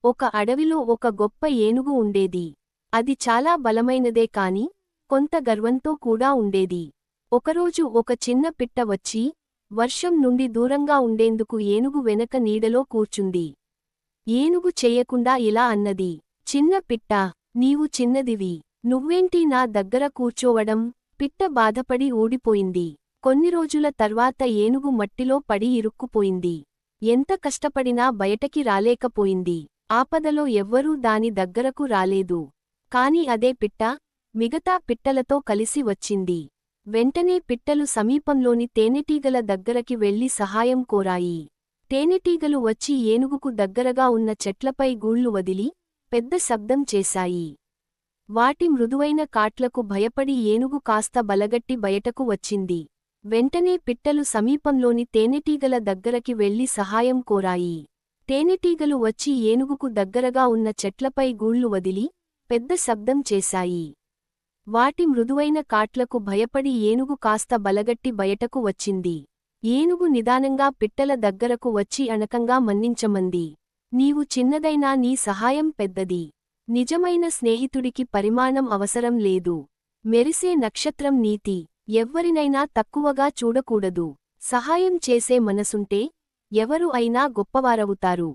ఒక అడవిలో ఒక గొప్ప ఏనుగు ఉండేది. అది చాలా బలమైనదే కాని కొంత గర్వంతో కూడా ఉండేది. ఒకరోజు ఒక చిన్న పిట్ట వచ్చి వర్షం నుండి దూరంగా ఉండేందుకు ఏనుగు వెనక నీడలో కూర్చుంది. ఏనుగు చెయ్యకుండా ఇలా అన్నది, చిన్న పిట్టా, నీవు చిన్నదివి, నువ్వేంటి నా దగ్గర కూర్చోవడం? పిట్ట బాధపడి ఊడిపోయింది. కొన్ని రోజుల తర్వాత ఏనుగు మట్టిలో పడి ఇరుక్కుపోయింది. ఎంత కష్టపడినా బయటకి రాలేకపోయింది. ఆపదలో ఎవ్వరూ దాని దగ్గరకు రాలేదు. కాని అదే పిట్ట మిగతా పిట్టలతో కలిసి వచ్చింది. వెంటనే పిట్టలు సమీపంలోని తేనెటీగల దగ్గరకి వెళ్లి సహాయం కోరాయి. తేనెటీగలు వచ్చి ఏనుగుకు దగ్గరగా ఉన్న చెట్లపై గూళ్లు వదిలి పెద్ద శబ్దం చేశాయి. వాటి మృదువైన కాట్లకు భయపడి ఏనుగు కాస్త బలగట్టి బయటకు వచ్చింది. వెంటనే పిట్టలు సమీపంలోని తేనెటీగల దగ్గరకి వెళ్లి సహాయం కోరాయి. తేనెటీగలు వచ్చి ఏనుగుకు దగ్గరగా ఉన్న చెట్లపై గూళ్లు వదిలి పెద్ద శబ్దం చేశాయి. వాటి మృదువైన కాట్లకు భయపడి ఏనుగు కాస్త బలగట్టి బయటకు వచ్చింది. ఏనుగు నిదానంగా పిట్టల దగ్గరకు వచ్చి అణకంగా మన్నించమంది. నీవు చిన్నదైనా నీ సహాయం పెద్దది. నిజమైన స్నేహితుడికి పరిమాణం అవసరం లేదు. మెరిసే నక్షత్రం నీతి. ఎవ్వరినైనా తక్కువగా చూడకూడదు. సహాయం చేసే మనసుంటే ఎవరు అయినా గొప్పవారవుతారు.